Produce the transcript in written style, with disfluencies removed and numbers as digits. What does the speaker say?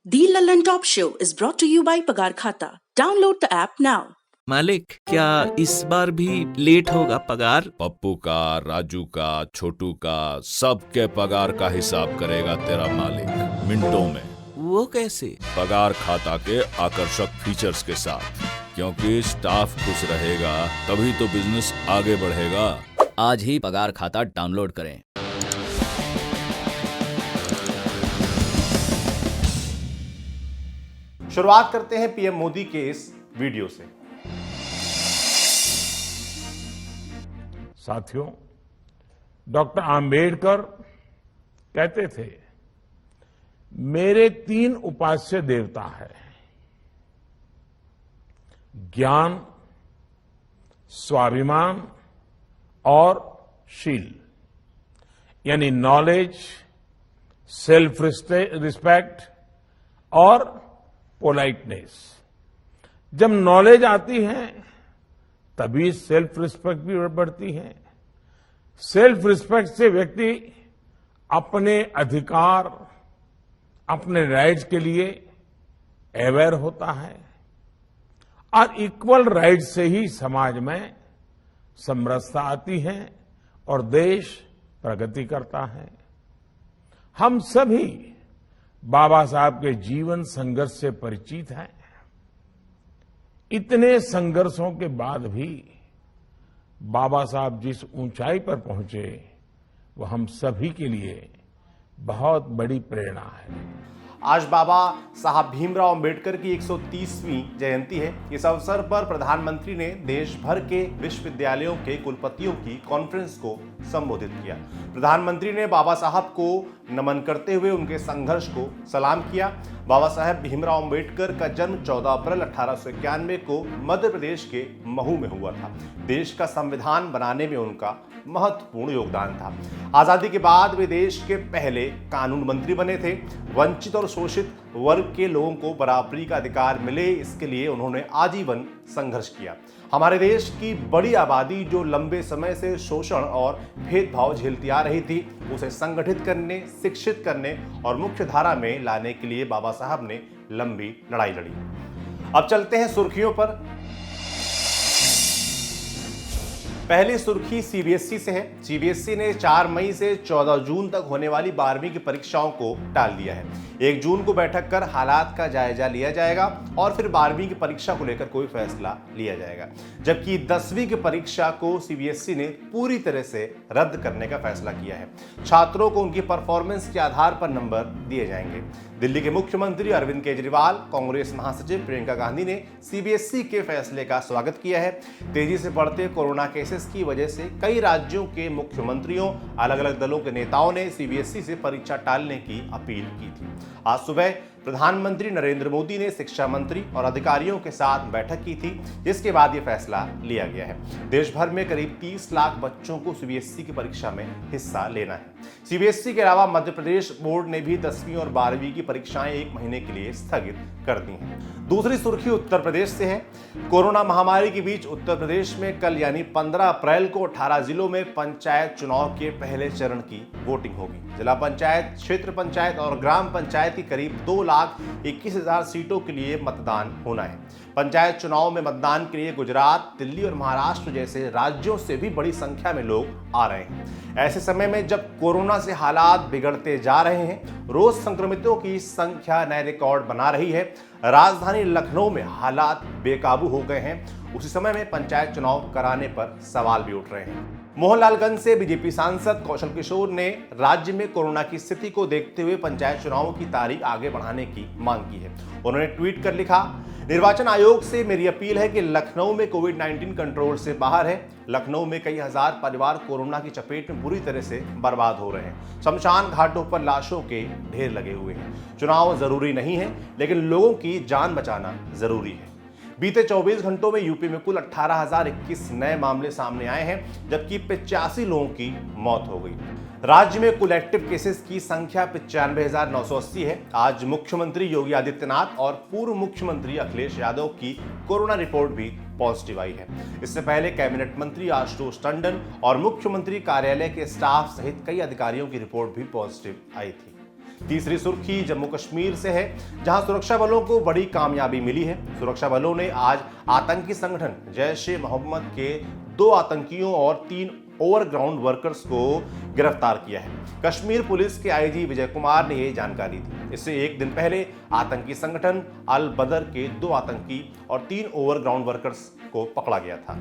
The Lallin Top Show is brought to you by Pagar Khata. Download the app now. मालिक, क्या इस बार भी late होगा पगार? पप्पू का, राजू का, छोटू का, सबके पगार का हिसाब करेगा तेरा मालिक मिनटों में। वो कैसे? पगार खाता के आकर्षक फीचर्स के साथ, क्योंकि स्टाफ खुश रहेगा तभी तो बिजनेस आगे बढ़ेगा। आज ही पगार खाता डाउनलोड करें। शुरुआत करते हैं पीएम मोदी के इस वीडियो से। साथियों, डॉक्टर आम्बेडकर कहते थे, मेरे 3 उपास्य देवता है, ज्ञान, स्वाभिमान और शील, यानी नॉलेज, सेल्फ रिस्पेक्ट और पोलाइटनेस। जब नॉलेज आती है तभी सेल्फ रिस्पेक्ट भी बढ़ती है। सेल्फ रिस्पेक्ट से व्यक्ति अपने अधिकार, अपने राइट्स के लिए अवेयर होता है और इक्वल राइट से ही समाज में समरसता आती है और देश प्रगति करता है। हम सभी बाबा साहब के जीवन संघर्ष से परिचित हैं। इतने संघर्षों के बाद भी बाबा साहब जिस ऊंचाई पर पहुंचे वो हम सभी के लिए बहुत बड़ी प्रेरणा है। आज बाबा साहब भीमराव अंबेडकर की 130वीं जयंती है। इस अवसर पर प्रधानमंत्री ने देश भर के विश्वविद्यालयों के कुलपतियों की कॉन्फ्रेंस को संबोधित किया। प्रधानमंत्री ने बाबा साहब को नमन करते हुए उनके संघर्ष को सलाम किया। बाबा साहब भीमराव अंबेडकर का जन्म 14 अप्रैल 1891 को मध्य प्रदेश के महू में हुआ था। देश का संविधान बनाने में उनका महत्वपूर्ण योगदान था। आजादी के बाद वे देश के पहले कानून मंत्री बने थे। वंचित और शोषित वर्ग के लोगों को बराबरी का अधिकार मिले, इसके लिए उन्होंने आजीवन संघर्ष किया। हमारे देश की बड़ी आबादी जो लंबे समय से शोषण और भेदभाव झेलती आ रही थी, उसे संगठित करने, शिक्षित करने और मुख्य धारा में लाने के लिए बाबा साहब ने लंबी लड़ाई लड़ी। अब चलते हैं सुर्खियों पर। पहली सुर्खी सीबीएसई से है। सीबीएसई ने 4 मई से 14 जून तक होने वाली 12वीं की परीक्षाओं को टाल दिया है। 1 जून को बैठक कर हालात का जायजा लिया जाएगा और फिर 12वीं की परीक्षा को लेकर कोई फैसला लिया जाएगा। जबकि 10वीं की परीक्षा को सीबीएसई ने पूरी तरह से रद्द करने का फैसला किया है। छात्रों को उनकी परफॉर्मेंस के आधार पर नंबर दिए जाएंगे। दिल्ली के मुख्यमंत्री अरविंद केजरीवाल, कांग्रेस महासचिव प्रियंका गांधी ने सीबीएसई के फैसले का स्वागत किया है। तेजी से बढ़ते कोरोना केसेस की वजह से कई राज्यों के मुख्यमंत्रियों, अलग अलग दलों के नेताओं ने सीबीएसई से परीक्षा टालने की अपील की थी। आज सुबह प्रधानमंत्री नरेंद्र मोदी ने शिक्षा मंत्री और अधिकारियों के साथ बैठक की थी, जिसके बाद यह फैसला लिया गया है। देश भर में करीब 30 लाख बच्चों को सीबीएसई की परीक्षा में हिस्सा लेना है। सीबीएसई के अलावा मध्य प्रदेश बोर्ड ने भी 10वीं और 12वीं की परीक्षाएं 1 महीने के लिए स्थगित कर दी हैं। दूसरी सुर्खी उत्तर प्रदेश से है। कोरोना महामारी के बीच उत्तर प्रदेश में कल यानी 15 अप्रैल को 18 जिलों में पंचायत चुनाव के पहले चरण की वोटिंग होगी। जिला पंचायत, क्षेत्र पंचायत और ग्राम पंचायत की करीब 2,21,000 सीटों के लिए मतदान होना है। पंचायत चुनाव में मतदान के लिए गुजरात, दिल्ली और महाराष्ट्र जैसे राज्यों से भी बड़ी संख्या में लोग आ रहे हैं। ऐसे समय में जब कोरोना से हालात बिगड़ते जा रहे हैं, रोज संक्रमितों की संख्या नए रिकॉर्ड बना रही है, राजधानी लखनऊ में हालात बेकाबू हो गए हैं, उसी समय में पंचायत चुनाव कराने पर सवाल भी उठ रहे हैं। मोहनलालगंज से बीजेपी सांसद कौशल किशोर ने राज्य में कोरोना की स्थिति को देखते हुए पंचायत चुनावों की तारीख आगे बढ़ाने की मांग की है। उन्होंने ट्वीट कर लिखा, निर्वाचन आयोग से मेरी अपील है कि लखनऊ में कोविड-19 कंट्रोल से बाहर है। लखनऊ में कई हजार परिवार कोरोना की चपेट में बुरी तरह से बर्बाद हो रहे हैं। शमशान घाटों पर लाशों के ढेर लगे हुए हैं। चुनाव जरूरी नहीं है, लेकिन लोगों की जान बचाना जरूरी है। बीते 24 घंटों में यूपी में कुल 18,021 नए मामले सामने आए हैं, जबकि 85 लोगों की मौत हो गई। राज्य में कुल एक्टिव केसेस की संख्या 95,980 है। आज मुख्यमंत्री योगी आदित्यनाथ और पूर्व मुख्यमंत्री अखिलेश यादव की कोरोना रिपोर्ट भी पॉजिटिव आई है। इससे पहले कैबिनेट मंत्री आशुतोष टंडन और मुख्यमंत्री कार्यालय के स्टाफ सहित कई अधिकारियों की रिपोर्ट भी पॉजिटिव आई थी। तीसरी सुर्खी जम्मू कश्मीर से है, जहां सुरक्षा बलों को बड़ी कामयाबी मिली है। सुरक्षा बलों ने आज आतंकी संगठन जैश-ए-मोहम्मद के 2 आतंकियों और 3 ओवरग्राउंड वर्कर्स को गिरफ्तार किया है। कश्मीर पुलिस के आईजी विजय कुमार ने यह जानकारी दी। इससे एक दिन पहले आतंकी संगठन अल बदर के 2 आतंकी और 3 ओवरग्राउंड वर्कर्स को पकड़ा गया था।